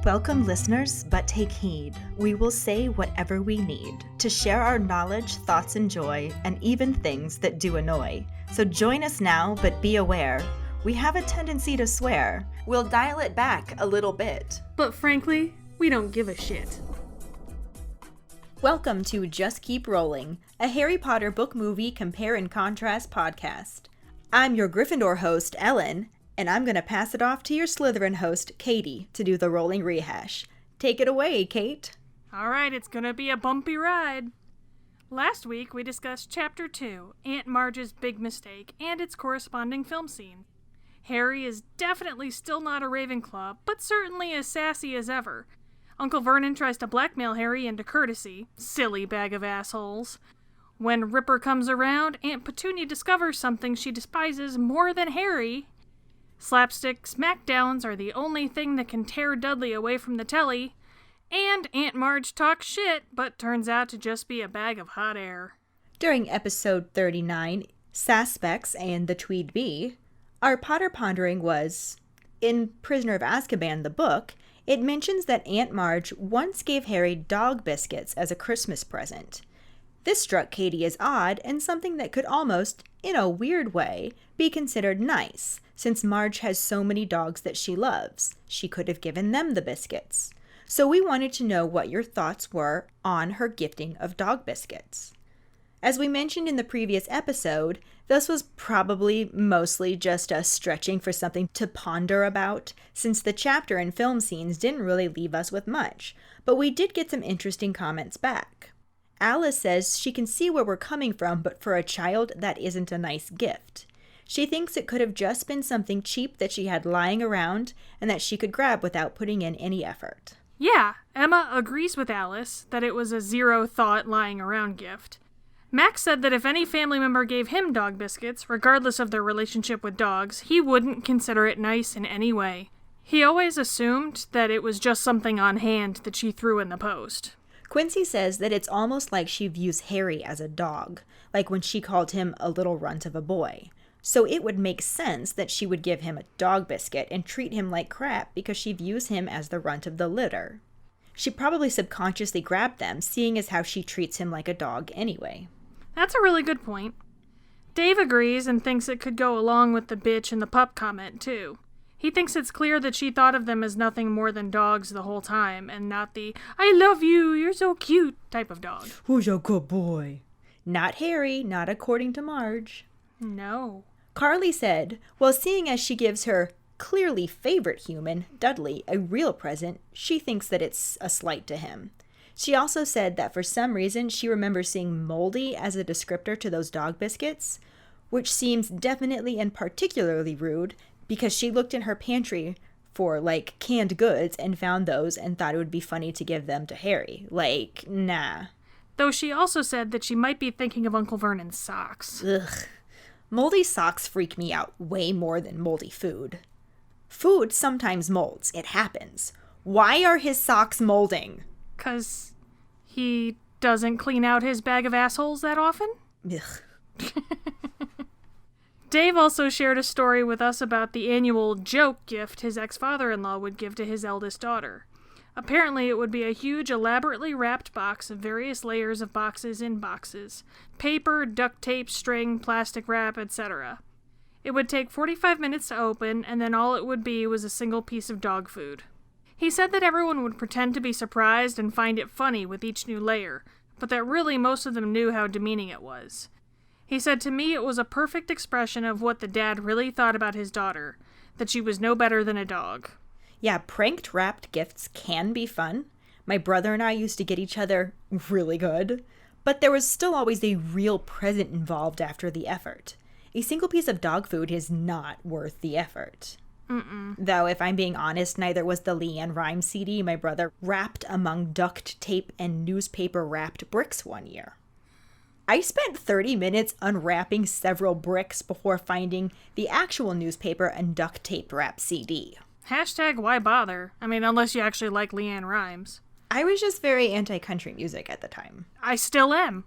Welcome, listeners, but take heed. We will say whatever we need to share our knowledge, thoughts, and joy, and even things that do annoy. So join us now, but be aware. We have a tendency to swear. We'll dial it back a little bit. But frankly, we don't give a shit. Welcome to Just Keep Rowling, a Harry Potter book movie compare and contrast podcast. I'm your Gryffindor host, Ellen, and I'm going to pass it off to your Slytherin host, Kayde, to do the rolling rehash. Take it away, Kate. All right, it's going to be a bumpy ride. Last week, we discussed Chapter 2, Aunt Marge's Big Mistake, and its corresponding film scene. Harry is definitely still not a Ravenclaw, but certainly as sassy as ever. Uncle Vernon tries to blackmail Harry into courtesy. Silly bag of assholes. When Ripper comes around, Aunt Petunia discovers something she despises more than Harry. Slapstick smackdowns are the only thing that can tear Dudley away from the telly. And Aunt Marge talks shit, but turns out to just be a bag of hot air. During episode 39, Saspects and the Tweed Bee, our Potter pondering was, in Prisoner of Azkaban, the book, it mentions that Aunt Marge once gave Harry dog biscuits as a Christmas present. This struck Kayde as odd and something that could almost, in a weird way, be considered nice, since Marge has so many dogs that she loves. She could have given them the biscuits. So we wanted to know what your thoughts were on her gifting of dog biscuits. As we mentioned in the previous episode, this was probably mostly just us stretching for something to ponder about, since the chapter and film scenes didn't really leave us with much, but we did get some interesting comments back. Alice says she can see where we're coming from, but for a child, that isn't a nice gift. She thinks it could have just been something cheap that she had lying around and that she could grab without putting in any effort. Yeah, Emma agrees with Alice that it was a zero-thought lying around gift. Max said that if any family member gave him dog biscuits, regardless of their relationship with dogs, he wouldn't consider it nice in any way. He always assumed that it was just something on hand that she threw in the post. Quincy says that it's almost like she views Harry as a dog, like when she called him a little runt of a boy. So it would make sense that she would give him a dog biscuit and treat him like crap because she views him as the runt of the litter. She probably subconsciously grabbed them, seeing as how she treats him like a dog anyway. That's a really good point. Dave agrees and thinks it could go along with the bitch and the pup comment, too. He thinks it's clear that she thought of them as nothing more than dogs the whole time, and not the, I love you, you're so cute type of dog. Who's a good boy? Not Harry, not according to Marge. No. Karlee said, well, seeing as she gives her clearly favorite human, Dudley, a real present, she thinks that it's a slight to him. She also said that for some reason she remembers seeing moldy as a descriptor to those dog biscuits, which seems definitely and particularly rude because she looked in her pantry for, canned goods and found those and thought it would be funny to give them to Harry. Nah. Though she also said that she might be thinking of Uncle Vernon's socks. Ugh. Moldy socks freak me out way more than moldy food. Food sometimes molds. It happens. Why are his socks molding? 'Cause he doesn't clean out his bag of assholes that often? Ugh. Dave also shared a story with us about the annual joke gift his ex-father-in-law would give to his eldest daughter. Apparently it would be a huge, elaborately wrapped box of various layers of boxes in boxes. Paper, duct tape, string, plastic wrap, etc. It would take 45 minutes to open, and then all it would be was a single piece of dog food. He said that everyone would pretend to be surprised and find it funny with each new layer, but that really most of them knew how demeaning it was. He said to me it was a perfect expression of what the dad really thought about his daughter, that she was no better than a dog. Yeah, pranked wrapped gifts can be fun. My brother and I used to get each other really good, but there was still always a real present involved after the effort. A single piece of dog food is not worth the effort. Though, if I'm being honest, neither was the Leanne Rimes CD my brother wrapped among duct tape and newspaper wrapped bricks one year. I spent 30 minutes unwrapping several bricks before finding the actual newspaper and duct tape wrap CD. Hashtag why bother? I mean, unless you actually like Leanne Rimes. I was just very anti-country music at the time. I still am.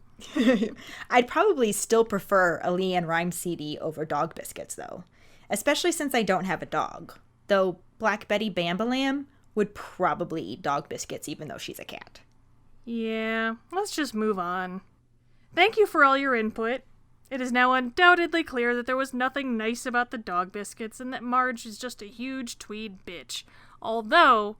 I'd probably still prefer a Leanne Rimes CD over dog biscuits, though. Especially since I don't have a dog. Though Black Betty Bambalam would probably eat dog biscuits even though she's a cat. Yeah, let's just move on. Thank you for all your input. It is now undoubtedly clear that there was nothing nice about the dog biscuits and that Marge is just a huge tweed bitch. Although,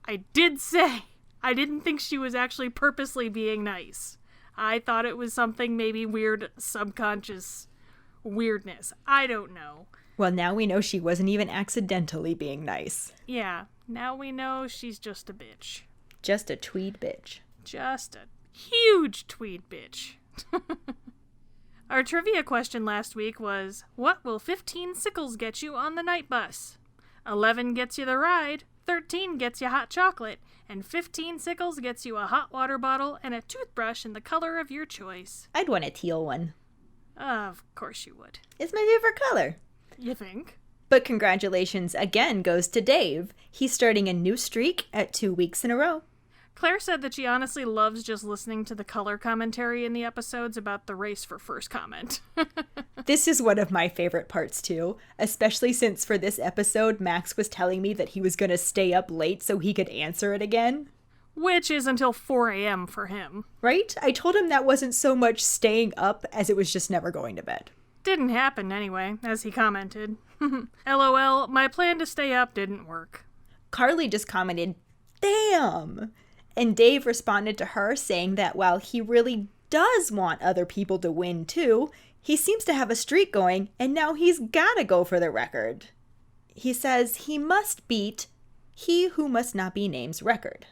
I did say I didn't think she was actually purposely being nice. I thought it was something maybe weird, subconscious weirdness. I don't know. Well, now we know she wasn't even accidentally being nice. Yeah, now we know she's just a bitch. Just a tweed bitch. Just a huge tweed bitch. Our trivia question last week was, what will 15 sickles get you on the night bus? 11 gets you the ride, 13 gets you hot chocolate, and 15 sickles gets you a hot water bottle and a toothbrush in the color of your choice. I'd want a teal one. Of course you would. It's my favorite color. You think? But congratulations again goes to Dave. He's starting a new streak at 2 weeks in a row. Claire said that she honestly loves just listening to the color commentary in the episodes about the race for first comment. This is one of my favorite parts too, especially since for this episode, Max was telling me that he was going to stay up late so he could answer it again. Which is until 4 a.m. for him. Right? I told him that wasn't so much staying up as it was just never going to bed. Didn't happen anyway, as he commented. LOL, my plan to stay up didn't work. Karlee just commented, damn! And Dave responded to her saying that while he really does want other people to win too, he seems to have a streak going and now he's gotta go for the record. He says he must beat He Who Must Not Be Named's record.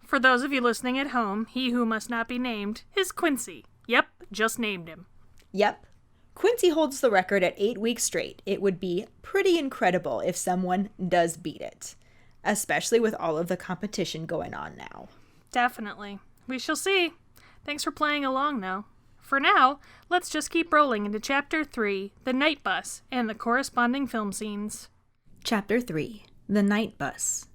For those of you listening at home, he who must not be named is Quincy. Yep, just named him. Yep. Quincy holds the record at 8 weeks straight. It would be pretty incredible if someone does beat it, especially with all of the competition going on now. Definitely. We shall see. Thanks for playing along, though. For now, let's just keep rolling into Chapter 3, The Night Bus, and the corresponding film scenes. Chapter 3, The Night Bus.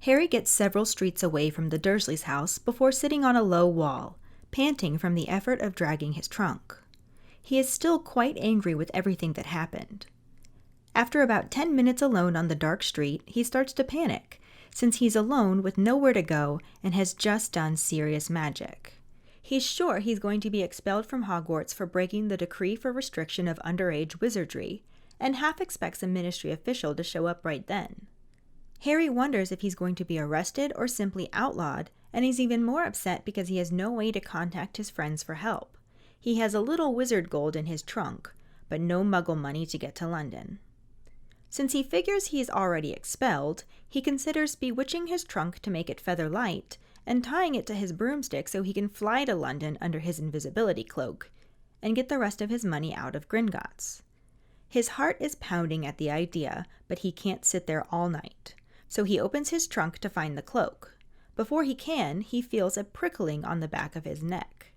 Harry gets several streets away from the Dursleys' house before sitting on a low wall, panting from the effort of dragging his trunk. He is still quite angry with everything that happened. After about 10 minutes alone on the dark street, he starts to panic, since he's alone with nowhere to go and has just done serious magic. He's sure he's going to be expelled from Hogwarts for breaking the decree for restriction of underage wizardry, and half expects a ministry official to show up right then. Harry wonders if he's going to be arrested or simply outlawed, and he's even more upset because he has no way to contact his friends for help. He has a little wizard gold in his trunk, but no muggle money to get to London. Since he figures he is already expelled, he considers bewitching his trunk to make it feather light and tying it to his broomstick so he can fly to London under his invisibility cloak and get the rest of his money out of Gringotts. His heart is pounding at the idea, but he can't sit there all night. So he opens his trunk to find the cloak. Before he can, he feels a prickling on the back of his neck.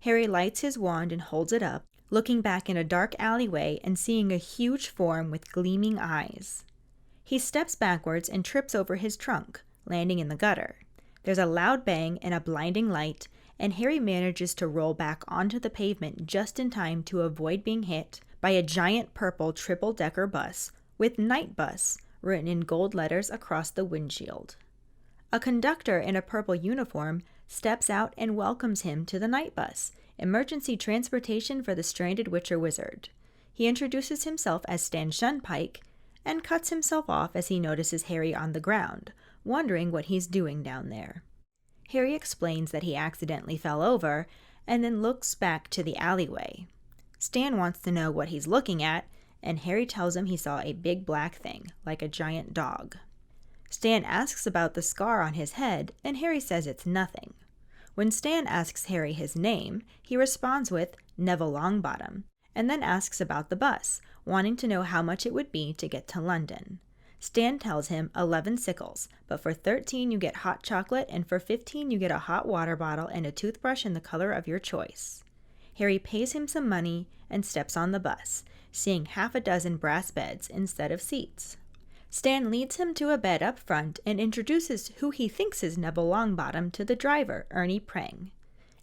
Harry lights his wand and holds it up, looking back in a dark alleyway and seeing a huge form with gleaming eyes. He steps backwards and trips over his trunk, landing in the gutter. There's a loud bang and a blinding light, and Harry manages to roll back onto the pavement just in time to avoid being hit by a giant purple triple-decker bus with Night Bus written in gold letters across the windshield. A conductor in a purple uniform steps out and welcomes him to the Night Bus, emergency transportation for the stranded Witcher Wizard. He introduces himself as Stan Shunpike and cuts himself off as he notices Harry on the ground, wondering what he's doing down there. Harry explains that he accidentally fell over and then looks back to the alleyway. Stan wants to know what he's looking at, and Harry tells him he saw a big black thing, like a giant dog. Stan asks about the scar on his head, and Harry says it's nothing. When Stan asks Harry his name, he responds with Neville Longbottom, and then asks about the bus, wanting to know how much it would be to get to London. Stan tells him 11 sickles, but for 13 you get hot chocolate, and for 15 you get a hot water bottle and a toothbrush in the color of your choice. Harry pays him some money and steps on the bus, seeing half a dozen brass beds instead of seats. Stan leads him to a bed up front and introduces who he thinks is Neville Longbottom to the driver, Ernie Prang.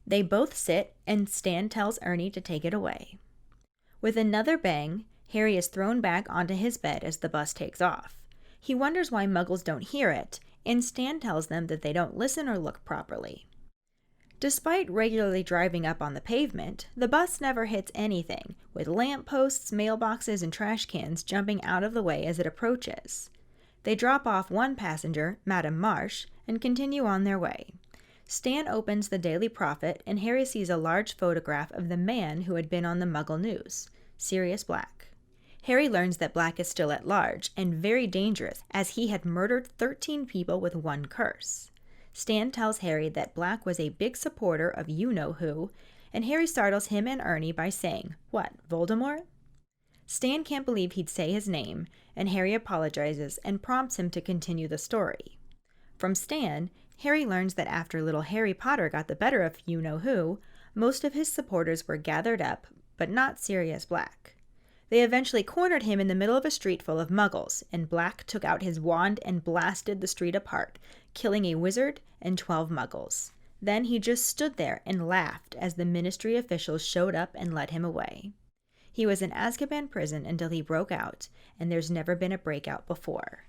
They both sit, and Stan tells Ernie to take it away. With another bang, Harry is thrown back onto his bed as the bus takes off. He wonders why Muggles don't hear it, and Stan tells them that they don't listen or look properly. Despite regularly driving up on the pavement, the bus never hits anything, with lampposts, mailboxes, and trash cans jumping out of the way as it approaches. They drop off one passenger, Madame Marsh, and continue on their way. Stan opens the Daily Prophet, and Harry sees a large photograph of the man who had been on the Muggle news, Sirius Black. Harry learns that Black is still at large and very dangerous, as he had murdered 13 people with one curse. Stan tells Harry that Black was a big supporter of you-know-who, and Harry startles him and Ernie by saying, "What, Voldemort?" Stan can't believe he'd say his name, and Harry apologizes and prompts him to continue the story. From Stan, Harry learns that after little Harry Potter got the better of you-know-who, most of his supporters were gathered up, but not Sirius Black. They eventually cornered him in the middle of a street full of Muggles, and Black took out his wand and blasted the street apart, killing a wizard and 12 Muggles. Then he just stood there and laughed as the Ministry officials showed up and led him away. He was in Azkaban prison until he broke out, and there's never been a breakout before.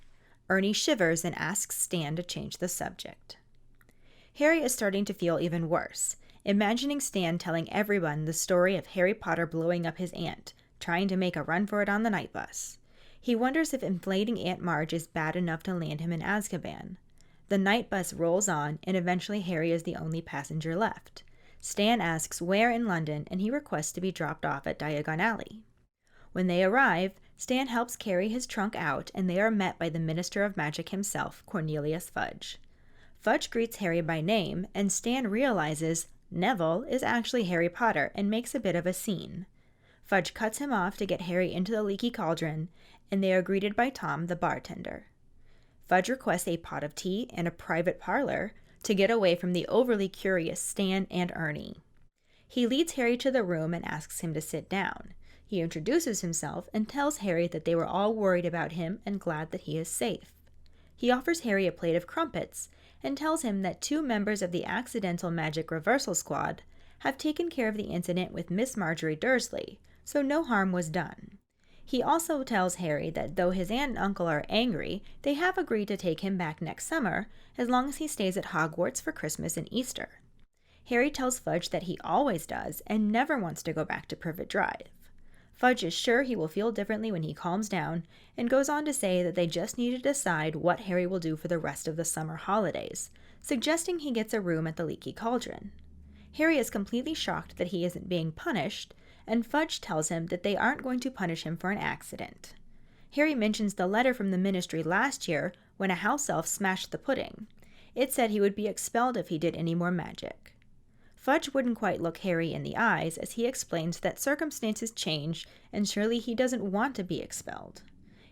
Ernie shivers and asks Stan to change the subject. Harry is starting to feel even worse, imagining Stan telling everyone the story of Harry Potter blowing up his aunt, trying to make a run for it on the night bus. He wonders if inflating Aunt Marge is bad enough to land him in Azkaban. The night bus rolls on, and eventually Harry is the only passenger left. Stan asks where in London, and he requests to be dropped off at Diagon Alley. When they arrive, Stan helps carry his trunk out, and they are met by the Minister of Magic himself, Cornelius Fudge. Fudge greets Harry by name, and Stan realizes Neville is actually Harry Potter and makes a bit of a scene. Fudge cuts him off to get Harry into the leaky cauldron, and they are greeted by Tom, the bartender. Fudge requests a pot of tea and a private parlor to get away from the overly curious Stan and Ernie. He leads Harry to the room and asks him to sit down. He introduces himself and tells Harry that they were all worried about him and glad that he is safe. He offers Harry a plate of crumpets and tells him that 2 members of the Accidental Magic Reversal Squad have taken care of the incident with Miss Marjorie Dursley, so no harm was done. He also tells Harry that though his aunt and uncle are angry, they have agreed to take him back next summer as long as he stays at Hogwarts for Christmas and Easter. Harry tells Fudge that he always does and never wants to go back to Privet Drive. Fudge is sure he will feel differently when he calms down, and goes on to say that they just need to decide what Harry will do for the rest of the summer holidays, suggesting he gets a room at the Leaky Cauldron. Harry is completely shocked that he isn't being punished, and Fudge tells him that they aren't going to punish him for an accident. Harry mentions the letter from the Ministry last year when a house elf smashed the pudding. It said he would be expelled if he did any more magic. Fudge wouldn't quite look Harry in the eyes as he explains that circumstances change and surely he doesn't want to be expelled.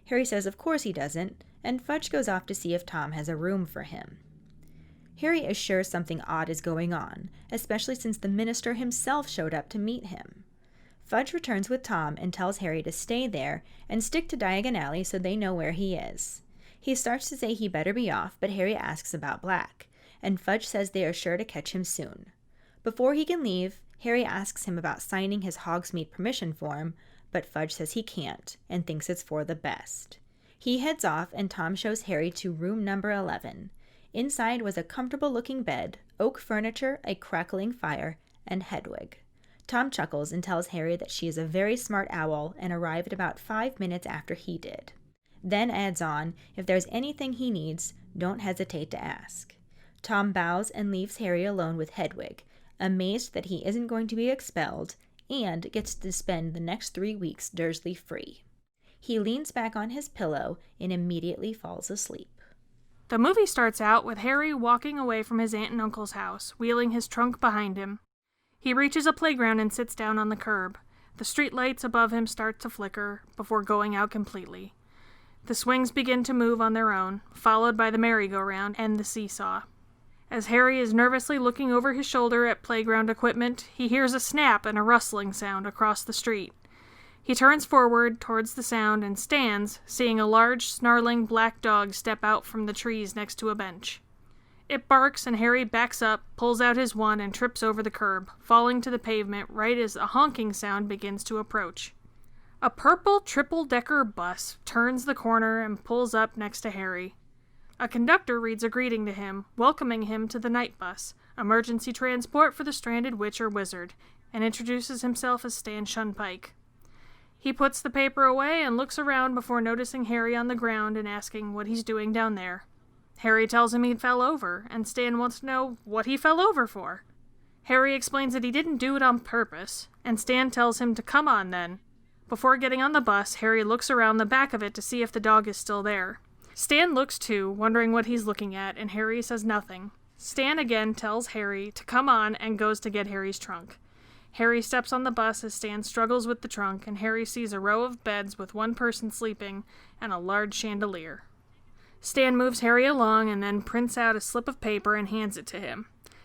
Harry says of course he doesn't, and Fudge goes off to see if Tom has a room for him. Harry is sure something odd is going on, especially since the minister himself showed up to meet him. Fudge returns with Tom and tells Harry to stay there and stick to Diagon Alley so they know where he is. He starts to say he better be off, but Harry asks about Black, and Fudge says they are sure to catch him soon. Before he can leave, Harry asks him about signing his Hogsmeade permission form, but Fudge says he can't and thinks it's for the best. He heads off and Tom shows Harry to room number 11. Inside was a comfortable-looking bed, oak furniture, a crackling fire, and Hedwig. Tom chuckles and tells Harry that she is a very smart owl and arrived about 5 minutes after he did. Then adds on, if there's anything he needs, don't hesitate to ask. Tom bows and leaves Harry alone with Hedwig, amazed that he isn't going to be expelled, and gets to spend the next 3 weeks Dursley-free. He leans back on his pillow and immediately falls asleep. The movie starts out with Harry walking away from his aunt and uncle's house, wheeling his trunk behind him. He reaches a playground and sits down on the curb. The street lights above him start to flicker before going out completely. The swings begin to move on their own, followed by the merry-go-round and the seesaw. As Harry is nervously looking over his shoulder at playground equipment, he hears a snap and a rustling sound across the street. He turns forward towards the sound and stands, seeing a large, snarling black dog step out from the trees next to a bench. It barks and Harry backs up, pulls out his wand and trips over the curb, falling to the pavement right as a honking sound begins to approach. A purple triple-decker bus turns the corner and pulls up next to Harry. A conductor reads a greeting to him, welcoming him to the night bus, emergency transport for the stranded witch or wizard, and introduces himself as Stan Shunpike. He puts the paper away and looks around before noticing Harry on the ground and asking what he's doing down there. Harry tells him he fell over, and Stan wants to know what he fell over for. Harry explains that he didn't do it on purpose, and Stan tells him to come on then. Before getting on the bus, Harry looks around the back of it to see if the dog is still there. Stan looks too, wondering what he's looking at, and Harry says nothing. Stan again tells Harry to come on and goes to get Harry's trunk. Harry steps on the bus as Stan struggles with the trunk, and Harry sees a row of beds with one person sleeping and a large chandelier. Stan moves Harry along and then prints out a slip of paper and hands it to him.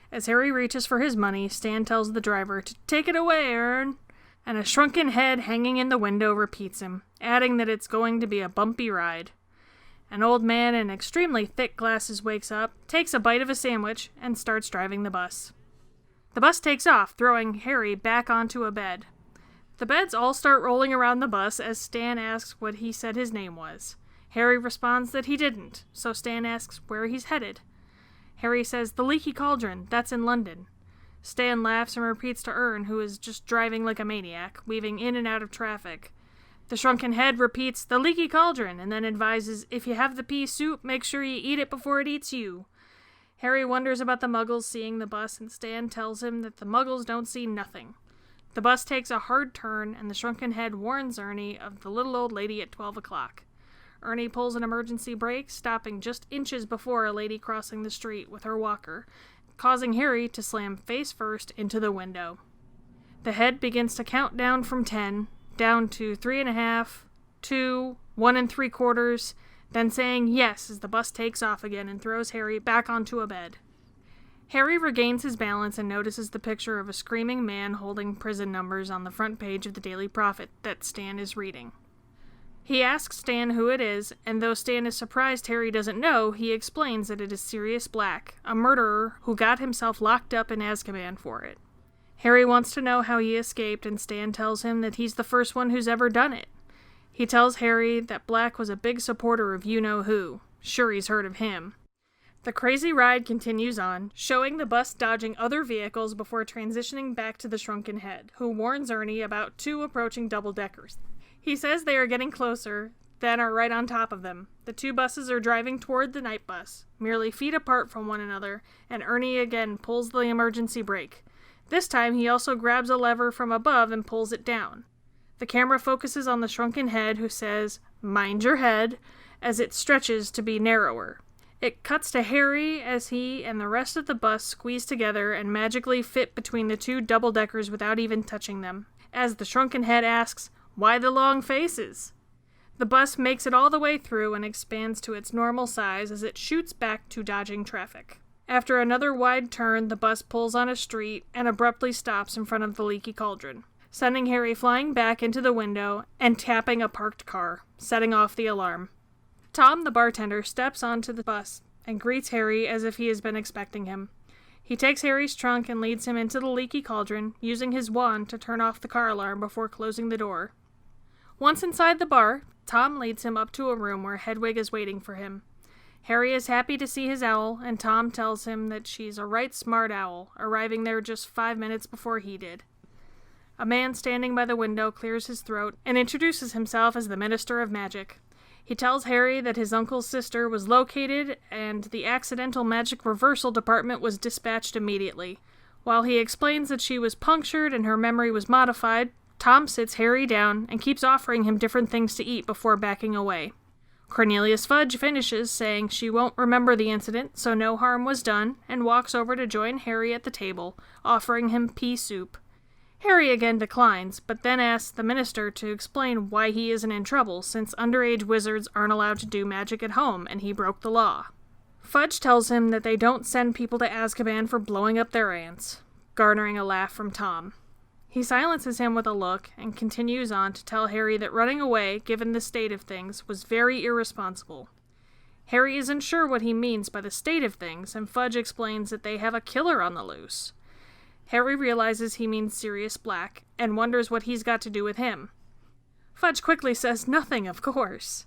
As Harry reaches for his money, Stan tells the driver to take it away, Ern, and a shrunken head hanging in the window repeats him, adding that it's going to be a bumpy ride. An old man in extremely thick glasses wakes up, takes a bite of a sandwich, and starts driving the bus. The bus takes off, throwing Harry back onto a bed. The beds all start rolling around the bus as Stan asks what he said his name was. Harry responds that he didn't, so Stan asks where he's headed. Harry says, "The Leaky Cauldron, that's in London." Stan laughs and repeats to Ern, who is just driving like a maniac, weaving in and out of traffic. The shrunken head repeats, "The Leaky Cauldron," and then advises, "If you have the pea soup, make sure you eat it before it eats you." Harry wonders about the Muggles seeing the bus, and Stan tells him that the Muggles don't see nothing. The bus takes a hard turn, and the shrunken head warns Ernie of the little old lady at 12 o'clock. Ernie pulls an emergency brake, stopping just inches before a lady crossing the street with her walker, causing Harry to slam face first into the window. The head begins to count down from 10, down to 3.5, 2, 1 3/4, then saying yes as the bus takes off again and throws Harry back onto a bed. Harry regains his balance and notices the picture of a screaming man holding prison numbers on the front page of the Daily Prophet that Stan is reading. He asks Stan who it is, and though Stan is surprised Harry doesn't know, he explains that it is Sirius Black, a murderer who got himself locked up in Azkaban for it. Harry wants to know how he escaped, and Stan tells him that he's the first one who's ever done it. He tells Harry that Black was a big supporter of you-know-who. Sure, he's heard of him. The crazy ride continues on, showing the bus dodging other vehicles before transitioning back to the shrunken head, who warns Ernie about 2 approaching double-deckers. He says they are getting closer, then are right on top of them. The 2 buses are driving toward the night bus, merely feet apart from one another, and Ernie again pulls the emergency brake. This time he also grabs a lever from above and pulls it down. The camera focuses on the shrunken head, who says, "Mind your head," as it stretches to be narrower. It cuts to Harry as he and the rest of the bus squeeze together and magically fit between the 2 double-deckers without even touching them, as the shrunken head asks, "Why the long faces?" The bus makes it all the way through and expands to its normal size as it shoots back to dodging traffic. After another wide turn, the bus pulls on a street and abruptly stops in front of the Leaky Cauldron, sending Harry flying back into the window and tapping a parked car, setting off the alarm. Tom, the bartender, steps onto the bus and greets Harry as if he has been expecting him. He takes Harry's trunk and leads him into the Leaky Cauldron, using his wand to turn off the car alarm before closing the door. Once inside the bar, Tom leads him up to a room where Hedwig is waiting for him. Harry is happy to see his owl, and Tom tells him that she's a right smart owl, arriving there just 5 minutes before he did. A man standing by the window clears his throat and introduces himself as the Minister of Magic. He tells Harry that his uncle's sister was located and the Accidental Magic Reversal Department was dispatched immediately. While he explains that she was punctured and her memory was modified, Tom sits Harry down and keeps offering him different things to eat before backing away. Cornelius Fudge finishes, saying she won't remember the incident, so no harm was done, and walks over to join Harry at the table, offering him pea soup. Harry again declines, but then asks the minister to explain why he isn't in trouble, since underage wizards aren't allowed to do magic at home, and he broke the law. Fudge tells him that they don't send people to Azkaban for blowing up their aunts, garnering a laugh from Tom. He silences him with a look, and continues on to tell Harry that running away, given the state of things, was very irresponsible. Harry isn't sure what he means by the state of things, and Fudge explains that they have a killer on the loose. Harry realizes he means Sirius Black, and wonders what he's got to do with him. Fudge quickly says nothing, of course,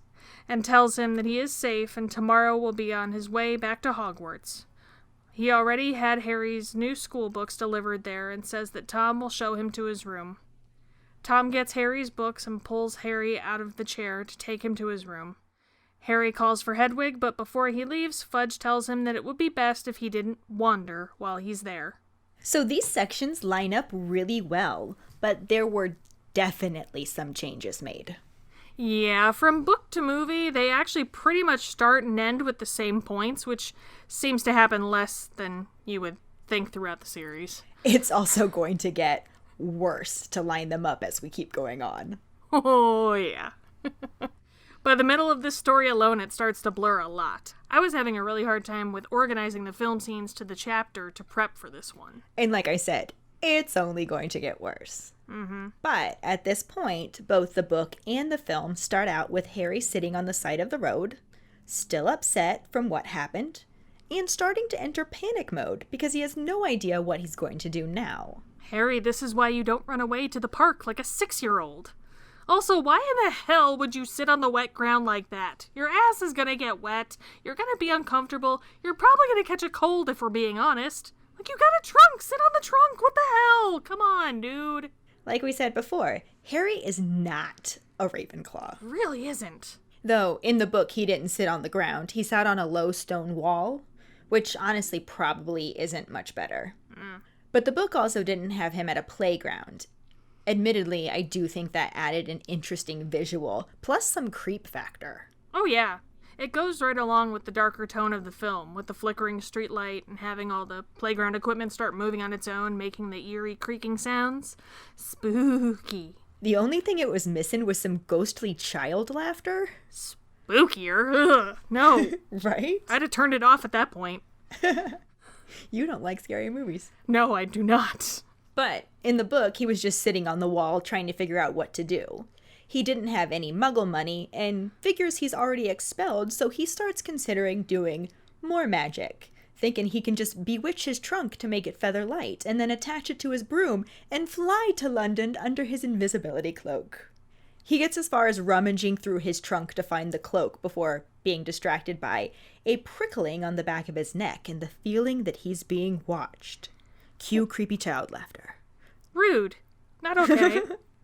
and tells him that he is safe and tomorrow will be on his way back to Hogwarts. He already had Harry's new school books delivered there and says that Tom will show him to his room. Tom gets Harry's books and pulls Harry out of the chair to take him to his room. Harry calls for Hedwig, but before he leaves, Fudge tells him that it would be best if he didn't wander while he's there. So these sections line up really well, but there were definitely some changes made. Yeah, from book to movie, they actually pretty much start and end with the same points, which seems to happen less than you would think throughout the series. It's also going to get worse to line them up as we keep going on. Oh, yeah. By the middle of this story alone, it starts to blur a lot. I was having a really hard time with organizing the film scenes to the chapter to prep for this one. And like I said, it's only going to get worse. Mm-hmm. But at this point, both the book and the film start out with Harry sitting on the side of the road, still upset from what happened, and starting to enter panic mode because he has no idea what he's going to do now. Harry, this is why you don't run away to the park like a 6-year-old. Also, why in the hell would you sit on the wet ground like that? Your ass is gonna get wet, you're gonna be uncomfortable, you're probably gonna catch a cold if we're being honest. Like, you got a trunk, sit on the trunk, what the hell? Come on, dude. Like we said before, Harry is not a Ravenclaw. Really isn't. Though, in the book, he didn't sit on the ground. He sat on a low stone wall, which honestly probably isn't much better. But the book also didn't have him at a playground. Admittedly, I do think that added an interesting visual, plus some creep factor. Oh yeah, it goes right along with the darker tone of the film, with the flickering streetlight and having all the playground equipment start moving on its own, making the eerie creaking sounds. Spooky. The only thing it was missing was some ghostly child laughter. Spookier? Ugh, no. Right? I'd have turned it off at that point. You don't like scary movies. No, I do not. But in the book, he was just sitting on the wall trying to figure out what to do. He didn't have any muggle money and figures he's already expelled, so he starts considering doing more magic, thinking he can just bewitch his trunk to make it feather light and then attach it to his broom and fly to London under his invisibility cloak. He gets as far as rummaging through his trunk to find the cloak before being distracted by a prickling on the back of his neck and the feeling that he's being watched. Cue creepy child laughter. Rude. Not okay.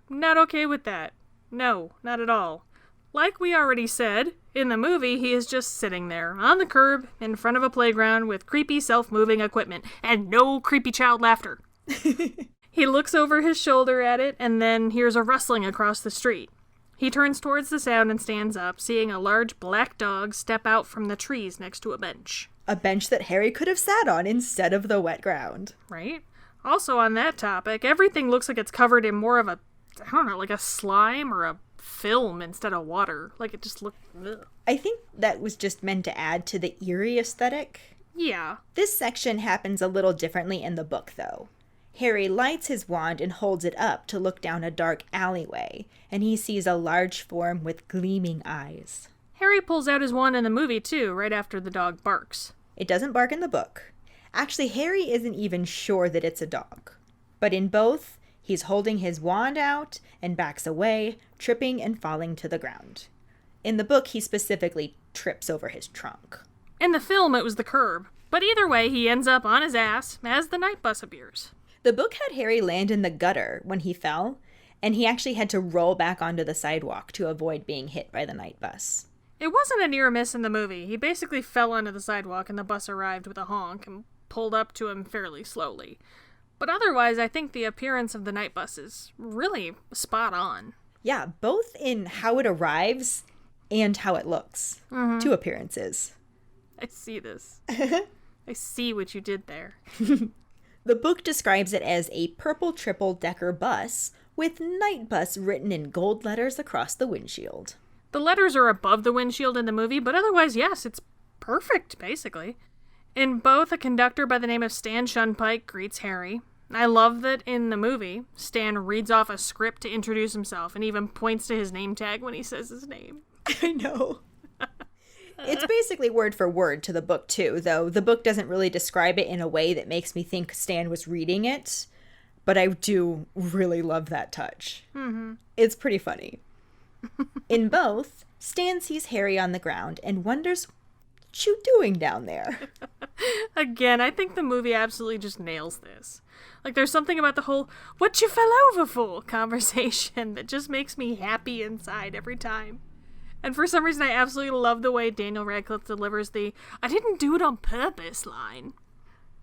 Not okay with that. No, not at all. Like we already said, in the movie he is just sitting there, on the curb, in front of a playground with creepy self-moving equipment, and no creepy child laughter. He looks over his shoulder at it, and then hears a rustling across the street. He turns towards the sound and stands up, seeing a large black dog step out from the trees next to a bench. A bench that Harry could have sat on instead of the wet ground. Right? Also on that topic, everything looks like it's covered in more of a, I don't know, like a slime or a film instead of water. Like it just looked... Ugh. I think that was just meant to add to the eerie aesthetic. Yeah. This section happens a little differently in the book, though. Harry lights his wand and holds it up to look down a dark alleyway, and he sees a large form with gleaming eyes. Harry pulls out his wand in the movie, too, right after the dog barks. It doesn't bark in the book. Actually, Harry isn't even sure that it's a dog. But in both, he's holding his wand out and backs away, tripping and falling to the ground. In the book, he specifically trips over his trunk. In the film, it was the curb. But either way, he ends up on his ass as the night bus appears. The book had Harry land in the gutter when he fell, and he actually had to roll back onto the sidewalk to avoid being hit by the night bus. It wasn't a near miss in the movie. He basically fell onto the sidewalk and the bus arrived with a honk and pulled up to him fairly slowly. But otherwise, I think the appearance of the night bus is really spot on. Yeah, both in how it arrives and how it looks. Mm-hmm. 2 appearances. I see this. I see what you did there. The book describes it as a purple triple-decker bus with night bus written in gold letters across the windshield. The letters are above the windshield in the movie, but otherwise, yes, it's perfect, basically. In both, a conductor by the name of Stan Shunpike greets Harry. I love that in the movie, Stan reads off a script to introduce himself and even points to his name tag when he says his name. I know. It's basically word for word to the book, too, though the book doesn't really describe it in a way that makes me think Stan was reading it. But I do really love that touch. Mm-hmm. It's pretty funny. In both, Stan sees Harry on the ground and wonders, what you doing down there? Again, I think the movie absolutely just nails this. Like, there's something about the whole, what you fell over for conversation that just makes me happy inside every time. And for some reason, I absolutely love the way Daniel Radcliffe delivers the, I didn't do it on purpose line.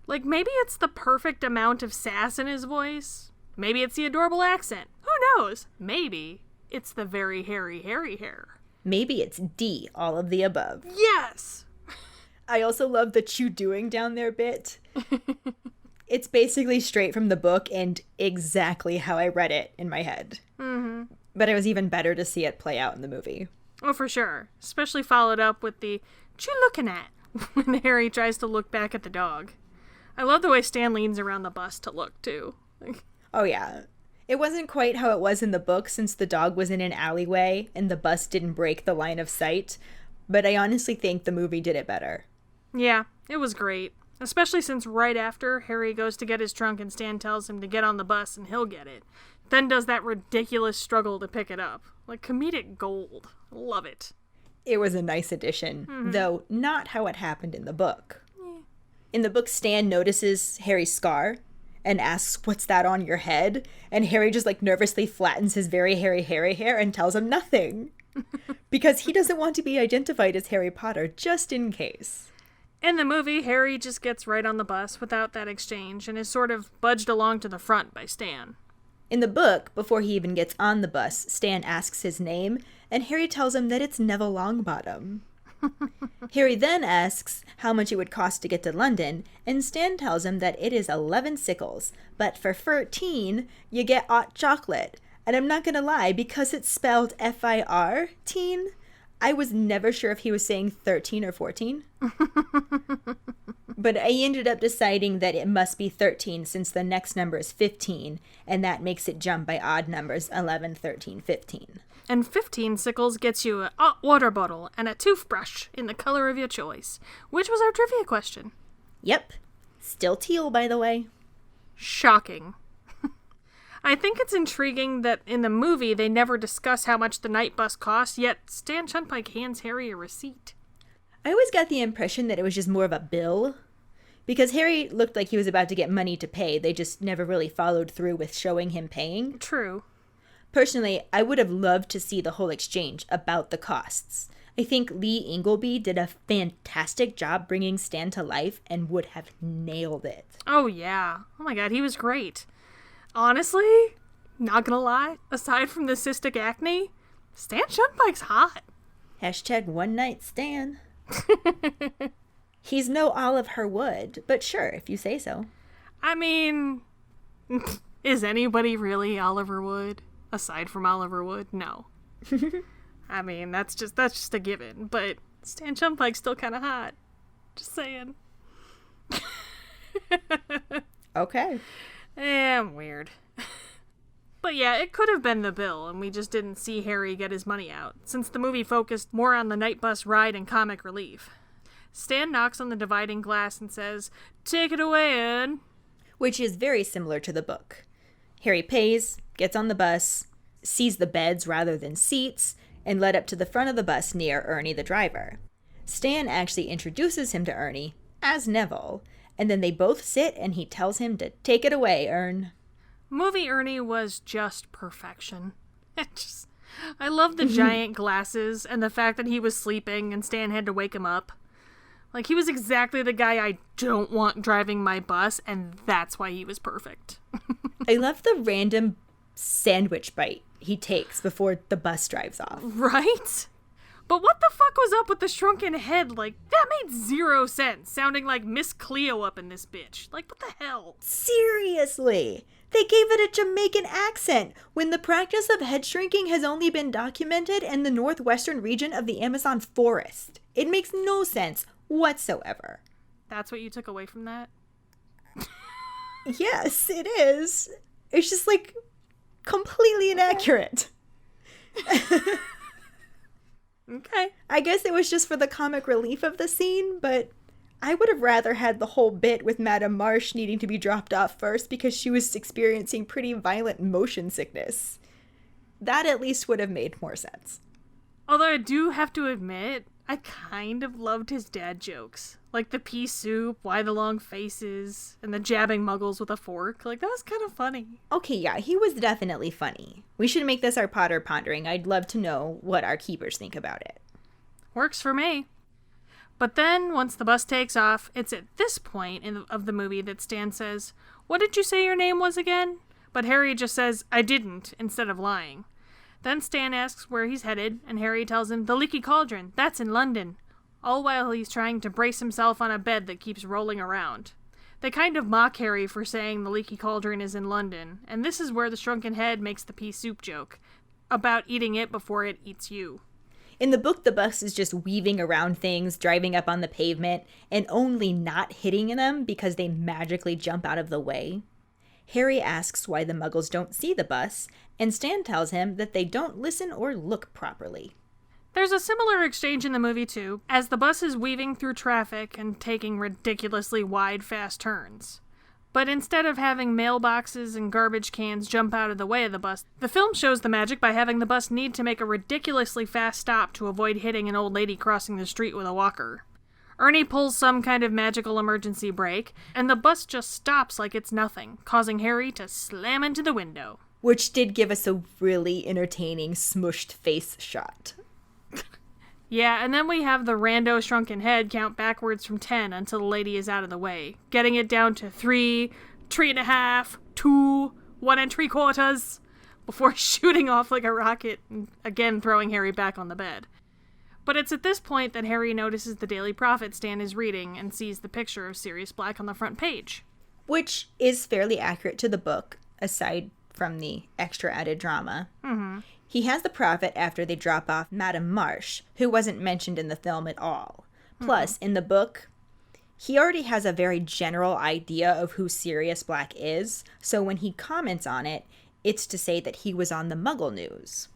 Like, maybe it's the perfect amount of sass in his voice. Maybe it's the adorable accent. Who knows? Maybe it's the very hairy hair. Maybe it's D, all of the above. Yes! I also love the chew doing down there bit. It's basically straight from the book and exactly how I read it in my head. Mm-hmm. But it was even better to see it play out in the movie. Oh, for sure. Especially followed up with the, what you looking at? When Harry tries to look back at the dog. I love the way Stan leans around the bus to look, too. Oh, yeah. It wasn't quite how it was in the book since the dog was in an alleyway and the bus didn't break the line of sight, but I honestly think the movie did it better. Yeah, it was great. Especially since right after, Harry goes to get his trunk and Stan tells him to get on the bus and he'll get it. Then does that ridiculous struggle to pick it up. Like comedic gold. Love it. It was a nice addition, though not how it happened in the book. In the book, Stan notices Harry's scar and asks, what's that on your head? And Harry just nervously flattens his very hairy hair and tells him nothing. Because he doesn't want to be identified as Harry Potter, just in case. In the movie, Harry just gets right on the bus without that exchange and is sort of budged along to the front by Stan. In the book, before he even gets on the bus, Stan asks his name, and Harry tells him that it's Neville Longbottom. Harry then asks how much it would cost to get to London, and Stan tells him that it is 11 sickles, but for 13, you get 'ot chocolate. And I'm not gonna lie, because it's spelled F-I-R, teen, I was never sure if he was saying 13 or 14. But I ended up deciding that it must be 13 since the next number is 15, and that makes it jump by odd numbers 11, 13, 15. And 15 sickles gets you a hot water bottle and a toothbrush in the color of your choice, which was our trivia question. Yep. Still teal, by the way. Shocking. I think it's intriguing that in the movie they never discuss how much the night bus costs, yet Stan Shunpike hands Harry a receipt. I always got the impression that it was just more of a bill. Because Harry looked like he was about to get money to pay, they just never really followed through with showing him paying. True. Personally, I would have loved to see the whole exchange about the costs. I think Lee Ingleby did a fantastic job bringing Stan to life and would have nailed it. Oh yeah. Oh my god, he was great. Honestly, not gonna lie, aside from the cystic acne, Stan Shunpike's hot. Hashtag one night Stan. He's no Oliver Wood, but sure, if you say so. I mean, is anybody really Oliver Wood? Aside from Oliver Wood? No. I mean, that's just a given, but Stan Shunpike's still kind of hot. Just saying. Okay. I'm weird. But yeah, it could have been the bill, and we just didn't see Harry get his money out, since the movie focused more on the night bus ride and comic relief. Stan knocks on the dividing glass and says, "Take it away, Ed." Which is very similar to the book. Harry pays, gets on the bus, sees the beds rather than seats, and led up to the front of the bus near Ernie the driver. Stan actually introduces him to Ernie as Neville, and then they both sit and he tells him to take it away, Ern. Movie Ernie was just perfection. I love the giant glasses and the fact that he was sleeping and Stan had to wake him up. Like, he was exactly the guy I don't want driving my bus, and that's why he was perfect. I love the random sandwich bite he takes before the bus drives off. Right? But what the fuck was up with the shrunken head? Like, that made zero sense, sounding like Miss Cleo up in this bitch. Like, what the hell? Seriously! They gave it a Jamaican accent when the practice of head shrinking has only been documented in the northwestern region of the Amazon forest. It makes no sense whatsoever. That's what you took away from that? Yes, it is. It's just completely inaccurate. Okay. I guess it was just for the comic relief of the scene, but I would have rather had the whole bit with Madame Marsh needing to be dropped off first because she was experiencing pretty violent motion sickness. That at least would have made more sense. Although I do have to admit, I kind of loved his dad jokes. Like the pea soup, why the long faces, and the jabbing muggles with a fork. Like, that was kind of funny. Okay, yeah, he was definitely funny. We should make this our Potter Pondering. I'd love to know what our keepers think about it. Works for me. But then, once the bus takes off, it's at this point of the movie that Stan says, "What did you say your name was again?" But Harry just says, "I didn't," instead of lying. Then Stan asks where he's headed, and Harry tells him, "The Leaky Cauldron, that's in London," all while he's trying to brace himself on a bed that keeps rolling around. They kind of mock Harry for saying the Leaky Cauldron is in London, and this is where the shrunken head makes the pea soup joke, about eating it before it eats you. In the book, the bus is just weaving around things, driving up on the pavement, and only not hitting them because they magically jump out of the way. Harry asks why the Muggles don't see the bus, and Stan tells him that they don't listen or look properly. There's a similar exchange in the movie, too, as the bus is weaving through traffic and taking ridiculously wide, fast turns. But instead of having mailboxes and garbage cans jump out of the way of the bus, the film shows the magic by having the bus need to make a ridiculously fast stop to avoid hitting an old lady crossing the street with a walker. Ernie pulls some kind of magical emergency brake, and the bus just stops like it's nothing, causing Harry to slam into the window. Which did give us a really entertaining smushed face shot. Yeah, and then we have the rando shrunken head count backwards from 10 until the lady is out of the way, getting it down to 3, 3.5, 2, 1 3/4, before shooting off like a rocket and again throwing Harry back on the bed. But it's at this point that Harry notices the Daily Prophet Stan is reading and sees the picture of Sirius Black on the front page. Which is fairly accurate to the book, aside from the extra added drama. Mm-hmm. He has the prophet after they drop off Madame Marsh, who wasn't mentioned in the film at all. Plus, in the book, he already has a very general idea of who Sirius Black is, so when he comments on it, it's to say that he was on the Muggle news.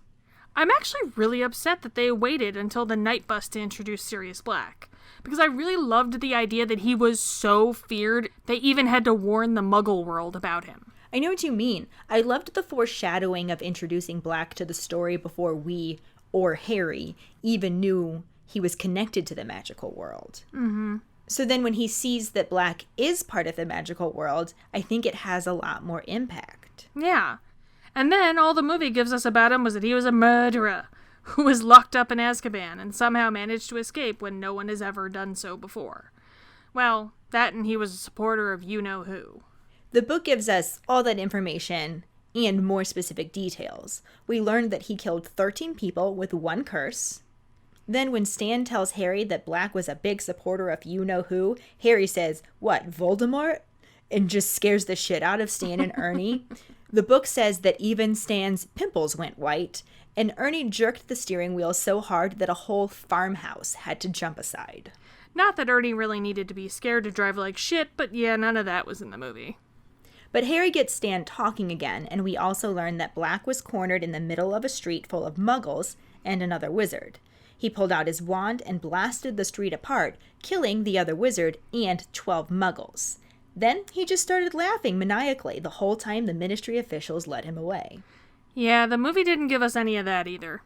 I'm actually really upset that they waited until the night bus to introduce Sirius Black, because I really loved the idea that he was so feared they even had to warn the Muggle world about him. I know what you mean. I loved the foreshadowing of introducing Black to the story before we, or Harry, even knew he was connected to the magical world. Mm-hmm. So then when he sees that Black is part of the magical world, I think it has a lot more impact. Yeah. And then all the movie gives us about him was that he was a murderer who was locked up in Azkaban and somehow managed to escape when no one has ever done so before. Well, that and he was a supporter of you-know-who. The book gives us all that information and more specific details. We learned that he killed 13 people with one curse. Then when Stan tells Harry that Black was a big supporter of you-know-who, Harry says, "What, Voldemort?" and just scares the shit out of Stan and Ernie. The book says that even Stan's pimples went white, and Ernie jerked the steering wheel so hard that a whole farmhouse had to jump aside. Not that Ernie really needed to be scared to drive like shit, but yeah, none of that was in the movie. But Harry gets Stan talking again, and we also learn that Black was cornered in the middle of a street full of Muggles and another wizard. He pulled out his wand and blasted the street apart, killing the other wizard and 12 Muggles. Then he just started laughing maniacally the whole time the Ministry officials led him away. Yeah, the movie didn't give us any of that either.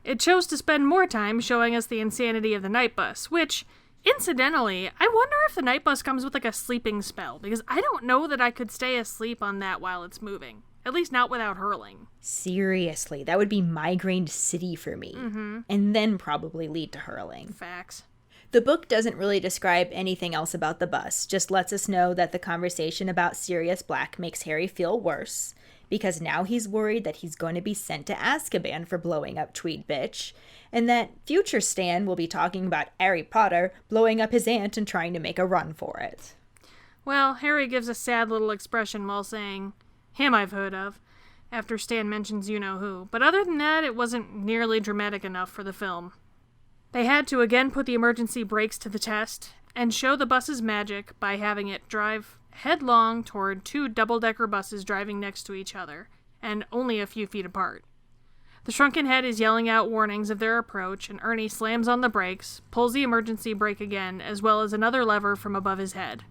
It chose to spend more time showing us the insanity of the night bus, which, incidentally, I wonder if the night bus comes with like a sleeping spell, because I don't know that I could stay asleep on that while it's moving. At least not without hurling. Seriously, that would be migraine city for me. Mm-hmm. And then probably lead to hurling. Facts. The book doesn't really describe anything else about the bus, just lets us know that the conversation about Sirius Black makes Harry feel worse, because now he's worried that he's going to be sent to Azkaban for blowing up Tweed Bitch, and that future Stan will be talking about Harry Potter blowing up his aunt and trying to make a run for it. Well, Harry gives a sad little expression while saying, "Him I've heard of," after Stan mentions you-know-who, but other than that, it wasn't nearly dramatic enough for the film. They had to again put the emergency brakes to the test and show the bus's magic by having it drive headlong toward 2 double-decker buses driving next to each other, and only a few feet apart. The shrunken head is yelling out warnings of their approach, and Ernie slams on the brakes, pulls the emergency brake again, as well as another lever from above his head.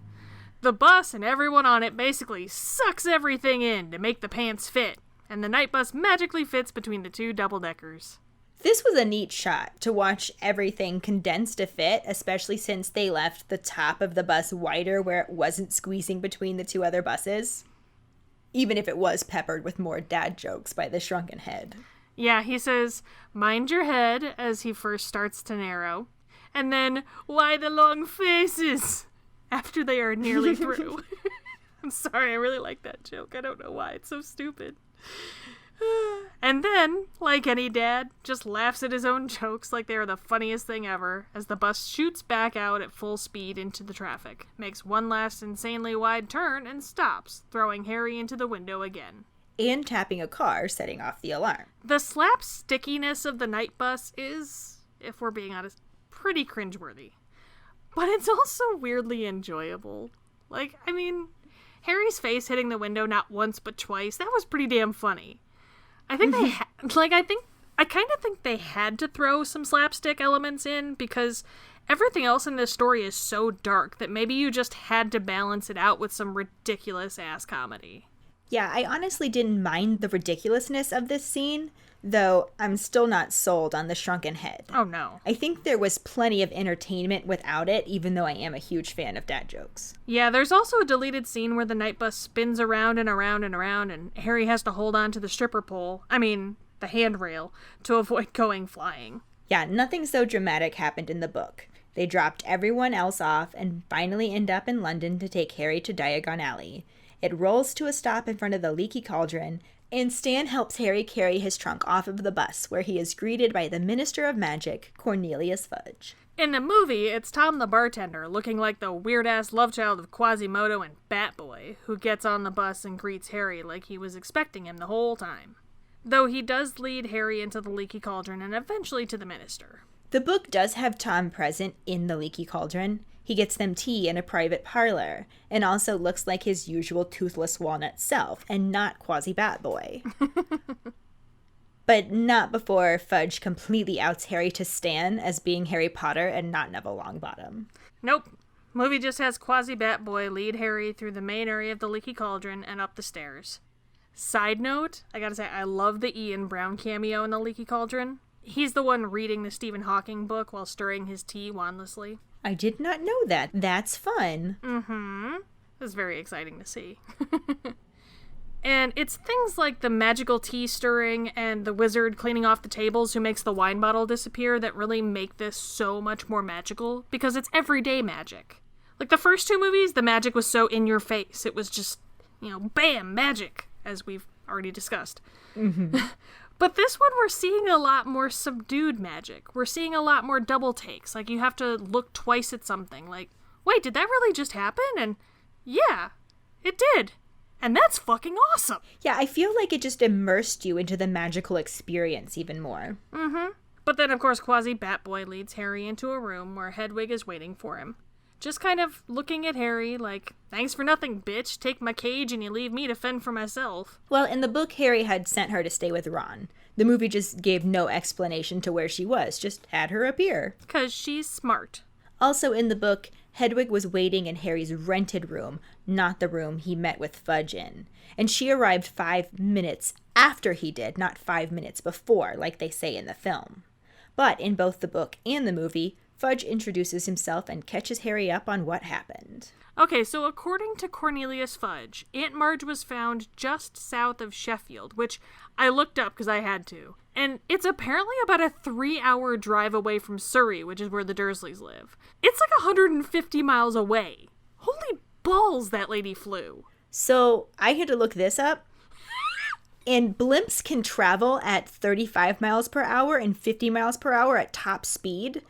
The bus and everyone on it basically sucks everything in to make the pants fit, and the night bus magically fits between the two double-deckers. This was a neat shot to watch everything condensed to fit, especially since they left the top of the bus wider where it wasn't squeezing between the two other buses. Even if it was peppered with more dad jokes by the shrunken head. Yeah, he says, "Mind your head," as he first starts to narrow. And then, "Why the long faces?" after they are nearly through. I'm sorry, I really like that joke. I don't know why. It's so stupid. And then, like any dad, just laughs at his own jokes like they are the funniest thing ever as the bus shoots back out at full speed into the traffic, makes one last insanely wide turn, and stops, throwing Harry into the window again. And tapping a car, setting off the alarm. The slapstickiness of the night bus is, if we're being honest, pretty cringeworthy. But it's also weirdly enjoyable. Like, I mean, Harry's face hitting the window not once but twice, that was pretty damn funny. I think I kind of think they had to throw some slapstick elements in because everything else in this story is so dark that maybe you just had to balance it out with some ridiculous ass comedy. Yeah, I honestly didn't mind the ridiculousness of this scene, though I'm still not sold on the shrunken head. Oh no. I think there was plenty of entertainment without it, even though I am a huge fan of dad jokes. Yeah, there's also a deleted scene where the night bus spins around and around and around, and Harry has to hold on to the stripper pole, the handrail, to avoid going flying. Yeah, nothing so dramatic happened in the book. They dropped everyone else off and finally end up in London to take Harry to Diagon Alley. It rolls to a stop in front of the leaky cauldron, and Stan helps Harry carry his trunk off of the bus, where he is greeted by the Minister of Magic, Cornelius Fudge. In the movie, it's Tom the bartender, looking like the weird-ass love child of Quasimodo and Batboy, who gets on the bus and greets Harry like he was expecting him the whole time. Though he does lead Harry into the leaky cauldron and eventually to the Minister. The book does have Tom present in the leaky cauldron. He gets them tea in a private parlor, and also looks like his usual toothless walnut self, and not Quasibat Boy. But not before Fudge completely outs Harry to Stan as being Harry Potter and not Neville Longbottom. Nope. Movie just has Quasibat Boy lead Harry through the main area of the leaky cauldron and up the stairs. Side note, I gotta say, I love the Ian Brown cameo in the leaky cauldron. He's the one reading the Stephen Hawking book while stirring his tea wandlessly. I did not know that. That's fun. Mm-hmm. It was very exciting to see. And it's things like the magical tea stirring and the wizard cleaning off the tables who makes the wine bottle disappear that really make this so much more magical, because it's everyday magic. Like the first two movies, the magic was so in your face. It was just, bam, magic, as we've already discussed. Mm-hmm. But this one, we're seeing a lot more subdued magic. We're seeing a lot more double takes. Like, you have to look twice at something. Like, wait, did that really just happen? And yeah, it did. And that's fucking awesome. Yeah, I feel like it just immersed you into the magical experience even more. Mm-hmm. But then, of course, Quasibat Boy leads Harry into a room where Hedwig is waiting for him. Just kind of looking at Harry like, thanks for nothing, bitch. Take my cage and you leave me to fend for myself. Well, in the book, Harry had sent her to stay with Ron. The movie just gave no explanation to where she was, just had her appear. 'Cause she's smart. Also in the book, Hedwig was waiting in Harry's rented room, not the room he met with Fudge in. And she arrived 5 minutes after he did, not 5 minutes before, like they say in the film. But in both the book and the movie, Fudge introduces himself and catches Harry up on what happened. Okay, so according to Cornelius Fudge, Aunt Marge was found just south of Sheffield, which I looked up because I had to. And it's apparently about a 3-hour drive away from Surrey, which is where the Dursleys live. It's like 150 miles away. Holy balls, that lady flew. So I had to look this up. And blimps can travel at 35 miles per hour and 50 miles per hour at top speed.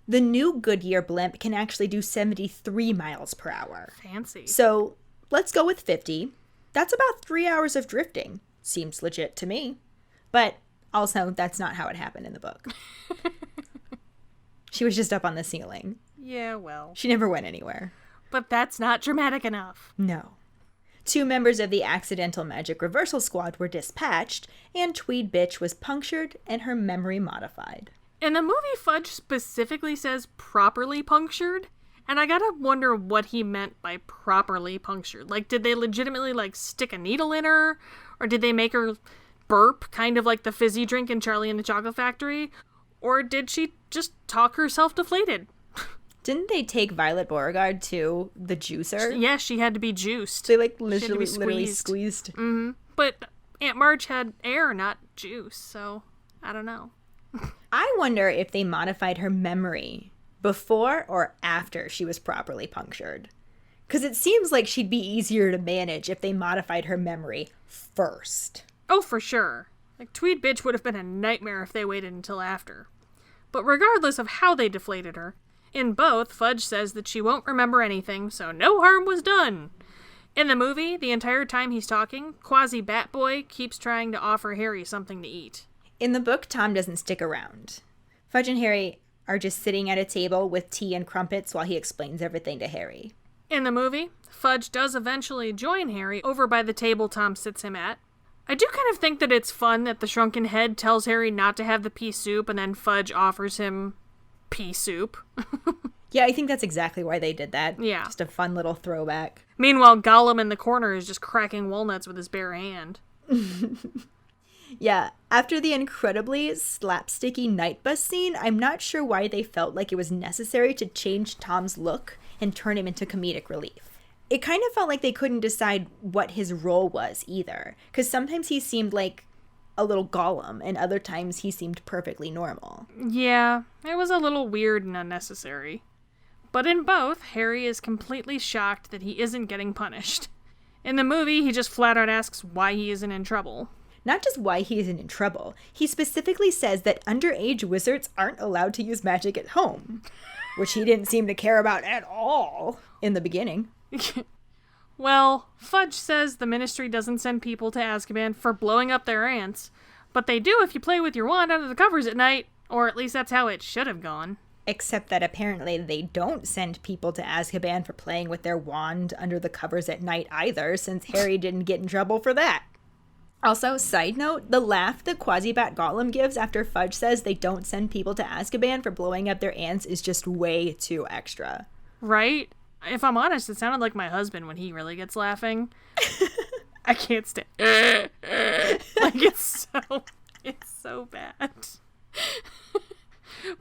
The new Goodyear blimp can actually do 73 miles per hour. Fancy. So let's go with 50. That's about 3 hours of drifting. Seems legit to me. But also, that's not how it happened in the book. She was just up on the ceiling. Yeah, well. She never went anywhere. But that's not dramatic enough. No. 2 members of the Accidental Magic Reversal Squad were dispatched, and Tweed Bitch was punctured and her memory modified. In the movie, Fudge specifically says properly punctured, and I gotta wonder what he meant by properly punctured. Like, did they legitimately, stick a needle in her? Or did they make her burp, kind of like the fizzy drink in Charlie and the Chocolate Factory? Or did she just talk herself deflated? Didn't they take Violet Beauregard to the juicer? Yeah, she had to be juiced. They, like, literally squeezed. Mm-hmm. But Aunt Marge had air, not juice, so I don't know. I wonder if they modified her memory before or after she was properly punctured. Because it seems like she'd be easier to manage if they modified her memory first. Oh, for sure. Like, Tweed Bitch would have been a nightmare if they waited until after. But regardless of how they deflated her, in both, Fudge says that she won't remember anything, so no harm was done. In the movie, the entire time he's talking, Quasibat Boy keeps trying to offer Harry something to eat. In the book, Tom doesn't stick around. Fudge and Harry are just sitting at a table with tea and crumpets while he explains everything to Harry. In the movie, Fudge does eventually join Harry over by the table Tom sits him at. I do kind of think that it's fun that the shrunken head tells Harry not to have the pea soup and then Fudge offers him pea soup. Yeah, I think that's exactly why they did that. Yeah. Just a fun little throwback. Meanwhile, Gollum in the corner is just cracking walnuts with his bare hand. Yeah, after the incredibly slapsticky night bus scene, I'm not sure why they felt like it was necessary to change Tom's look and turn him into comedic relief. It kind of felt like they couldn't decide what his role was either, because sometimes he seemed like a little Gollum, and other times he seemed perfectly normal. Yeah, it was a little weird and unnecessary. But in both, Harry is completely shocked that he isn't getting punished. In the movie, he just flat out asks why he isn't in trouble. Not just why he isn't in trouble, he specifically says that underage wizards aren't allowed to use magic at home, which he didn't seem to care about at all in the beginning. Well, Fudge says the Ministry doesn't send people to Azkaban for blowing up their ants, but they do if you play with your wand under the covers at night, or at least that's how it should have gone. Except that apparently they don't send people to Azkaban for playing with their wand under the covers at night either, since Harry didn't get in trouble for that. Also, side note, the laugh that Quasibat Gollum gives after Fudge says they don't send people to Azkaban for blowing up their ants is just way too extra. Right? If I'm honest, it sounded like my husband when he really gets laughing. I can't stand it. Like, it's so bad.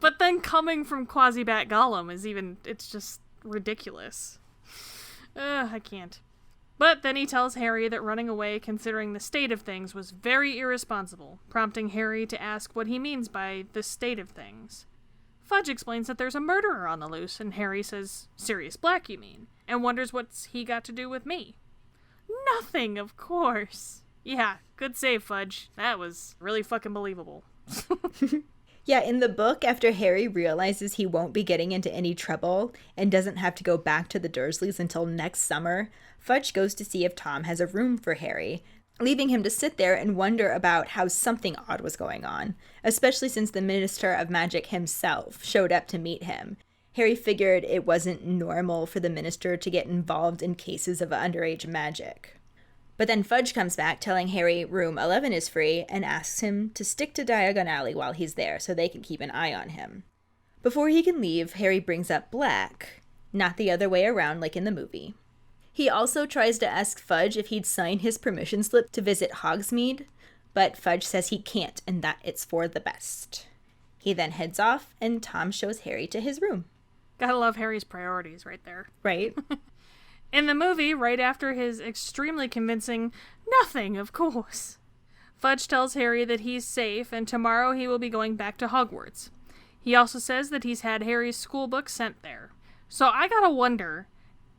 But then coming from Quasibat Gollum it's just ridiculous. I can't. But then he tells Harry that running away, considering the state of things, was very irresponsible, prompting Harry to ask what he means by the state of things. Fudge explains that there's a murderer on the loose, and Harry says, Sirius Black, you mean, and wonders what's he got to do with me. Nothing, of course. Yeah, good save, Fudge. That was really fucking believable. Yeah, in the book, after Harry realizes he won't be getting into any trouble and doesn't have to go back to the Dursleys until next summer, Fudge goes to see if Tom has a room for Harry, leaving him to sit there and wonder about how something odd was going on, especially since the Minister of Magic himself showed up to meet him. Harry figured it wasn't normal for the Minister to get involved in cases of underage magic. But then Fudge comes back telling Harry room 11 is free and asks him to stick to Diagon Alley while he's there so they can keep an eye on him. Before he can leave, Harry brings up Black, not the other way around like in the movie. He also tries to ask Fudge if he'd sign his permission slip to visit Hogsmeade, but Fudge says he can't and that it's for the best. He then heads off and Tom shows Harry to his room. Gotta love Harry's priorities right there. Right? In the movie, right after his extremely convincing nothing, of course, Fudge tells Harry that he's safe and tomorrow he will be going back to Hogwarts. He also says that he's had Harry's school book sent there. So I gotta wonder,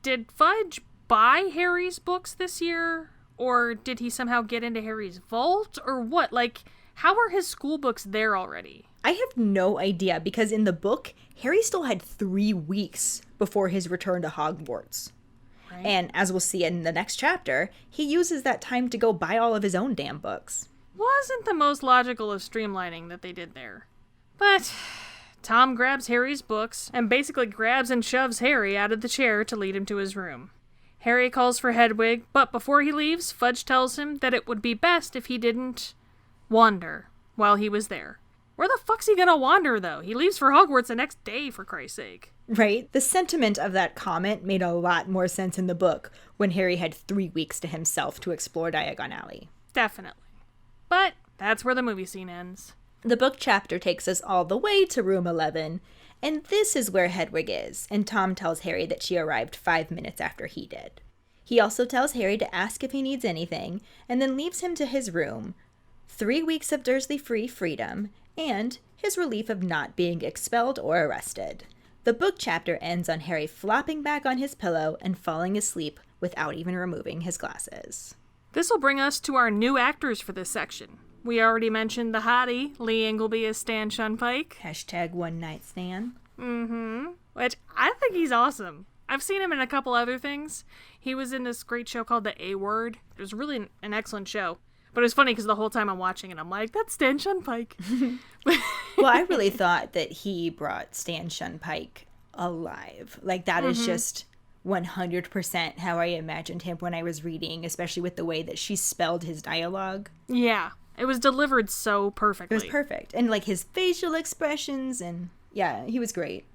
did Fudge buy Harry's books this year? Or did he somehow get into Harry's vault? Or what? Like, how are his school books there already? I have no idea, because in the book, Harry still had 3 weeks before his return to Hogwarts. Right. And as we'll see in the next chapter, he uses that time to go buy all of his own damn books. Wasn't the most logical of streamlining that they did there. But Tom grabs Harry's books and basically grabs and shoves Harry out of the chair to lead him to his room. Harry calls for Hedwig, but before he leaves, Fudge tells him that it would be best if he didn't wander while he was there. Where the fuck's he gonna wander, though? He leaves for Hogwarts the next day, for Christ's sake. Right? The sentiment of that comment made a lot more sense in the book when Harry had 3 weeks to himself to explore Diagon Alley. Definitely. But that's where the movie scene ends. The book chapter takes us all the way to room 11, and this is where Hedwig is, and Tom tells Harry that she arrived 5 minutes after he did. He also tells Harry to ask if he needs anything, and then leaves him to his room. 3 weeks of Dursley-free freedom, and his relief of not being expelled or arrested. The book chapter ends on Harry flopping back on his pillow and falling asleep without even removing his glasses. This will bring us to our new actors for this section. We already mentioned the hottie, Lee Ingleby as Stan Shunpike. # one night stand. Which I think he's awesome. I've seen him in a couple other things. He was in this great show called The A Word. It was really an excellent show. But it was funny because the whole time I'm watching it, I'm like, that's Stan Shunpike. Well, I really thought that he brought Stan Shunpike alive. Like, that is just 100% how I imagined him when I was reading, especially with the way that she spelled his dialogue. Yeah. It was delivered so perfectly. It was perfect. And, like, his facial expressions, and, yeah, he was great.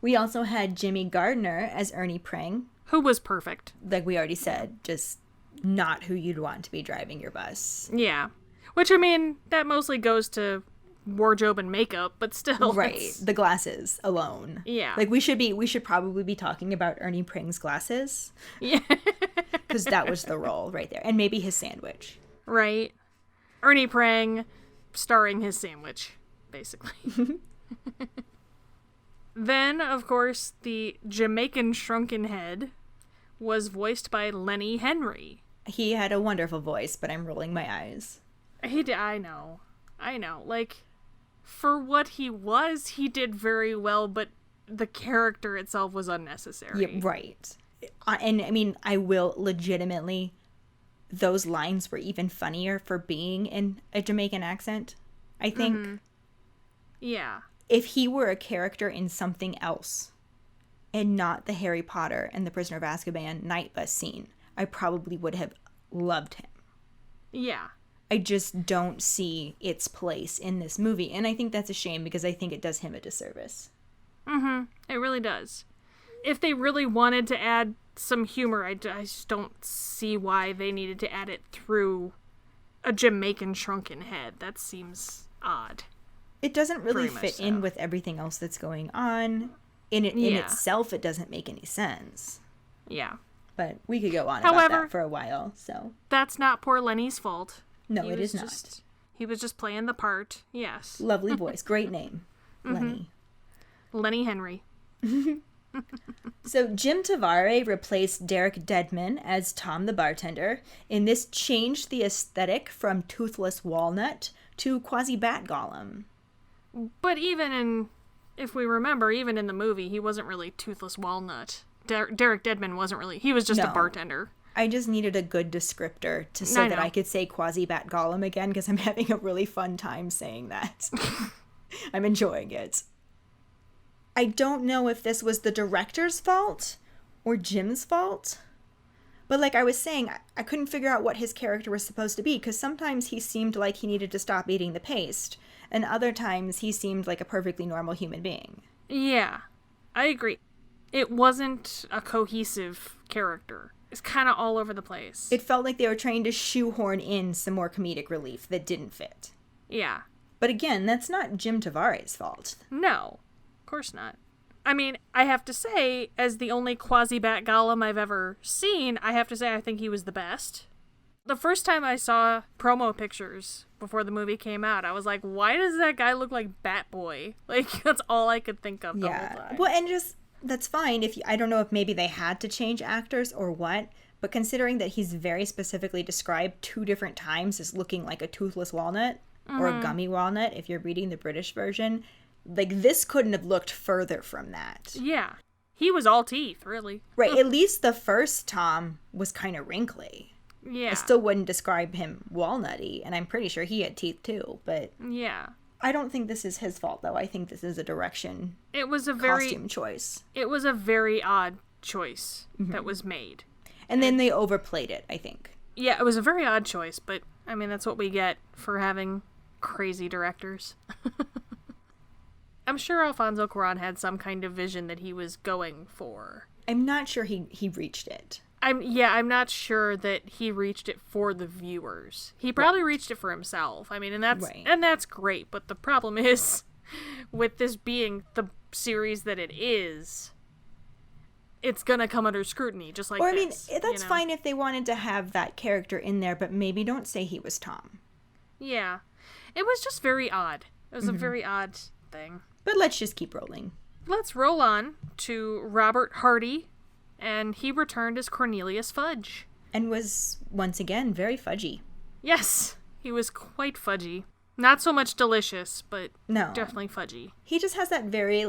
We also had Jimmy Gardner as Ernie Pring. Who was perfect. Like we already said, just not who you'd want to be driving your bus. Yeah. Which, I mean, that mostly goes to wardrobe and makeup, but still. Right. The glasses alone. Yeah. Like, we should probably be talking about Ernie Pring's glasses. Yeah. Because that was the role right there. And maybe his sandwich. Right. Ernie Pring starring his sandwich, basically. Then, of course, the Jamaican shrunken head was voiced by Lenny Henry. He had a wonderful voice, but I'm rolling my eyes. I know. Like, for what he was, he did very well, but the character itself was unnecessary. Yeah, right. And, I mean, I will legitimately... Those lines were even funnier for being in a Jamaican accent, I think. Yeah. If he were a character in something else and not the Harry Potter and the Prisoner of Azkaban night bus scene, I probably would have loved him. Yeah. I just don't see its place in this movie. And I think that's a shame because I think it does him a disservice. It really does. If they really wanted to add some humor, I just don't see why they needed to add it through a Jamaican shrunken head. That seems odd. It doesn't really Very fit much in so. with everything else that's going on. In itself, it doesn't make any sense. Yeah. But we could go on about that for a while, so. That's not poor Lenny's fault. No, it is not. He was just playing the part, yes. Lovely voice. Great name. Lenny. Lenny Henry. So Jim Tavare replaced Derek Deadman as Tom the bartender, and this changed the aesthetic from Toothless Walnut to Quasibat Gollum. But if we remember, even in the movie, he wasn't really Toothless Walnut. Derek Deadman wasn't really, he was just a bartender. I just needed a good descriptor so that I could say Quasibat Gollum again, because I'm having a really fun time saying that. I'm enjoying it. I don't know if this was the director's fault or Jim's fault. But like I was saying, I couldn't figure out what his character was supposed to be, because sometimes he seemed like he needed to stop eating the paste, and other times he seemed like a perfectly normal human being. Yeah, I agree. It wasn't a cohesive character. It's kind of all over the place. It felt like they were trying to shoehorn in some more comedic relief that didn't fit. Yeah. But again, that's not Jim Tavares' fault. No, of course not. I mean, I have to say, as the only Quasibat Gollum I've ever seen, I have to say I think he was the best. The first time I saw promo pictures before the movie came out, I was like, why does that guy look like Batboy? Like, that's all I could think of the whole time. Well, and just, that's fine. I don't know if maybe they had to change actors or what, but considering that he's very specifically described 2 different times as looking like a toothless walnut, or a gummy walnut if you're reading the British version, like, this couldn't have looked further from that. Yeah. He was all teeth, really. Right, at least the first Tom was kind of wrinkly. Yeah. I still wouldn't describe him walnutty, and I'm pretty sure he had teeth too, but... Yeah. I don't think this is his fault, though. I think this is a direction costume choice. It was a very odd choice that was made. And then they overplayed it, I think. Yeah, it was a very odd choice, but, I mean, that's what we get for having crazy directors. I'm sure Alfonso Cuarón had some kind of vision that he was going for. I'm not sure he reached it. I'm not sure that he reached it for the viewers. He probably reached it for himself. I mean, and that's great. But the problem is, with this being the series that it is, it's gonna come under scrutiny, just like this. That's fine if they wanted to have that character in there, but maybe don't say he was Tom. Yeah. It was just very odd. It was a very odd thing. But let's just keep rolling. Let's roll on to Robert Hardy, and he returned as Cornelius Fudge. And was, once again, very fudgy. Yes, he was quite fudgy. Not so much delicious, but definitely fudgy. He just has that very,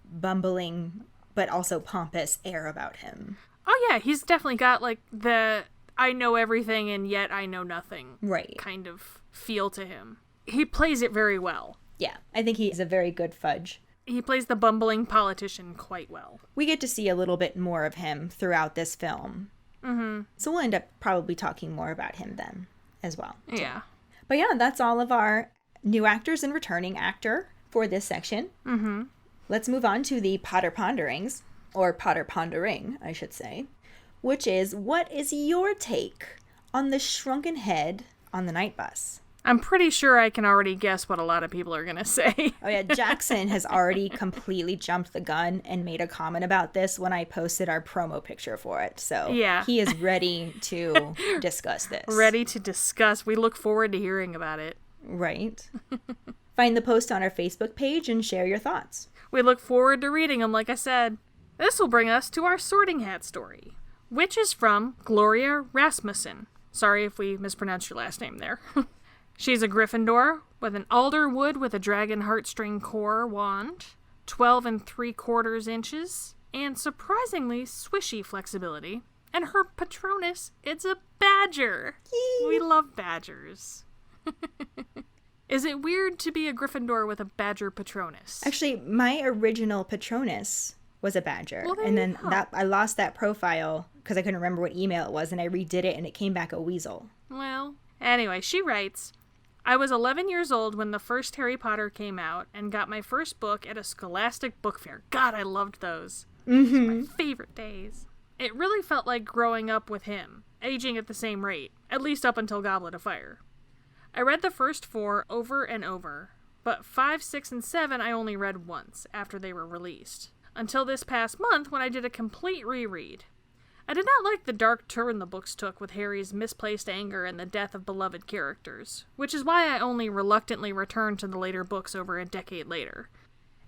bumbling, but also pompous air about him. Oh yeah, he's definitely got, the I know everything and yet I know nothing kind of feel to him. He plays it very well. Yeah, I think he's a very good Fudge. He plays the bumbling politician quite well. We get to see a little bit more of him throughout this film. Mm-hmm. So we'll end up probably talking more about him then as well. Yeah. But yeah, that's all of our new actors and returning actor for this section. Mm-hmm. Let's move on to the Potter Ponderings, or Potter Pondering, I should say, which is, what is your take on the shrunken head on the night bus? I'm pretty sure I can already guess what a lot of people are going to say. Oh yeah, Jackson has already completely jumped the gun and made a comment about this when I posted our promo picture for it. So yeah, he is ready to discuss this. Ready to discuss. We look forward to hearing about it. Right. Find the post on our Facebook page and share your thoughts. We look forward to reading them, like I said. This will bring us to our Sorting Hat story, which is from Gloria Rasmussen. Sorry if we mispronounced your last name there. She's a Gryffindor with an alder wood with a dragon heartstring core wand, 12 3/4 inches, and surprisingly swishy flexibility. And her Patronus, it's a badger. Yee. We love badgers. Is it weird to be a Gryffindor with a badger Patronus? Actually, my original Patronus was a badger. Well, and then I lost that profile because I couldn't remember what email it was, and I redid it and it came back a weasel. Well, anyway, she writes, I was 11 years old when the first Harry Potter came out and got my first book at a Scholastic book fair. God, I loved those. Those were my favorite days. It really felt like growing up with him, aging at the same rate, at least up until Goblet of Fire. I read the first 4 over and over, but 5, 6, and 7 I only read once after they were released, until this past month when I did a complete reread. I did not like the dark turn the books took with Harry's misplaced anger and the death of beloved characters, which is why I only reluctantly returned to the later books over a decade later.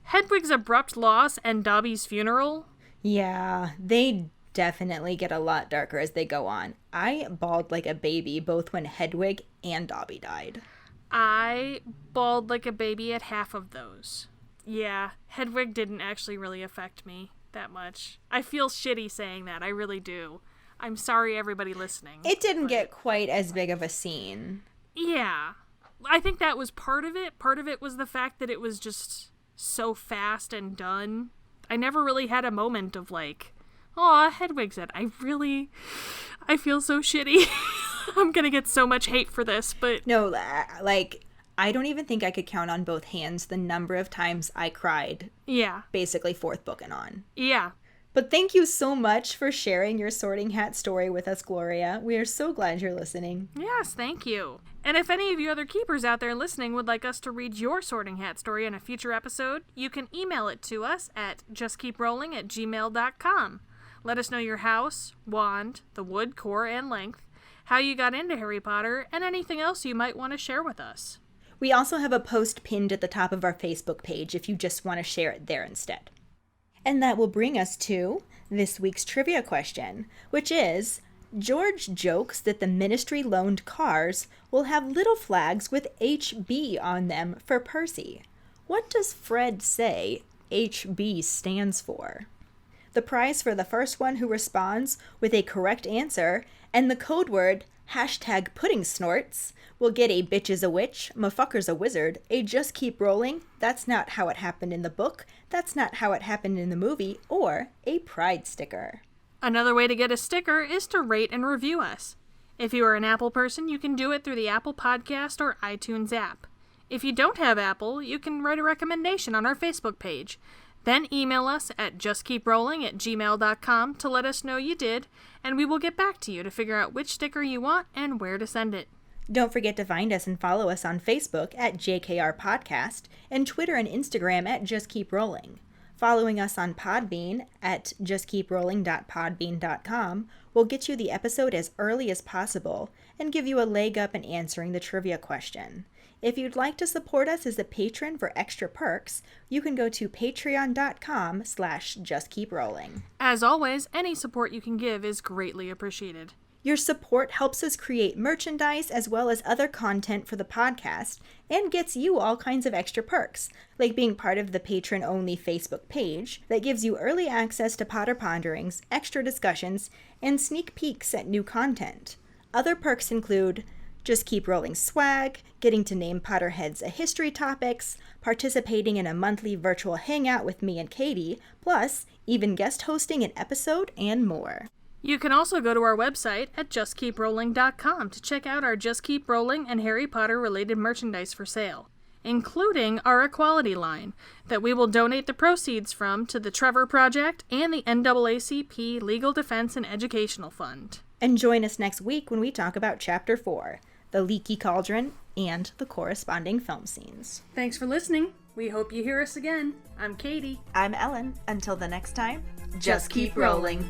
Hedwig's abrupt loss and Dobby's funeral? Yeah, they definitely get a lot darker as they go on. I bawled like a baby both when Hedwig and Dobby died. I bawled like a baby at half of those. Yeah, Hedwig didn't actually really affect me that much. I feel shitty saying that. I really do. I'm sorry, everybody listening. It didn't get quite as big of a scene. Yeah. I think that was part of it. Part of it was the fact that it was just so fast and done. I never really had a moment of aw, Hedwig's dead. I feel so shitty. I'm gonna get so much hate for this, but... No, I don't even think I could count on both hands the number of times I cried. Yeah. Basically 4th book and on. Yeah. But thank you so much for sharing your Sorting Hat story with us, Gloria. We are so glad you're listening. Yes, thank you. And if any of you other keepers out there listening would like us to read your Sorting Hat story in a future episode, you can email it to us at justkeeprowling@gmail.com. Let us know your house, wand, the wood, core, and length, how you got into Harry Potter, and anything else you might want to share with us. We also have a post pinned at the top of our Facebook page if you just want to share it there instead. And that will bring us to this week's trivia question, which is, George jokes that the Ministry-loaned cars will have little flags with HB on them for Percy. What does Fred say HB stands for? The prize for the first one who responds with a correct answer and the code word #PuddingSnorts will get a bitch is a witch, motherfucker's a wizard, a just keep rolling, that's not how it happened in the book, that's not how it happened in the movie, or a pride sticker. Another way to get a sticker is to rate and review us. If you are an Apple person, you can do it through the Apple Podcast or iTunes app. If you don't have Apple, you can write a recommendation on our Facebook page. Then email us at justkeeprolling@gmail.com to let us know you did, and we will get back to you to figure out which sticker you want and where to send it. Don't forget to find us and follow us on Facebook at JKR Podcast and Twitter and Instagram at Just Keep Rolling. Following us on Podbean at justkeeprolling.podbean.com will get you the episode as early as possible and give you a leg up in answering the trivia question. If you'd like to support us as a patron for extra perks, you can go to patreon.com/justkeeprolling. As always, any support you can give is greatly appreciated. Your support helps us create merchandise as well as other content for the podcast and gets you all kinds of extra perks, like being part of the patron-only Facebook page that gives you early access to Potter Ponderings, extra discussions, and sneak peeks at new content. Other perks include Just Keep Rolling swag, getting to name Potterheads a history topics, participating in a monthly virtual hangout with me and Kayde, plus even guest hosting an episode and more. You can also go to our website at justkeeprolling.com to check out our Just Keep Rolling and Harry Potter related merchandise for sale, including our Equality line that we will donate the proceeds from to the Trevor Project and the NAACP Legal Defense and Educational Fund. And join us next week when we talk about Chapter 4, The Leaky Cauldron, and the corresponding film scenes. Thanks for listening. We hope you hear us again. I'm Kayde. I'm Ellen. Until the next time, just keep rolling.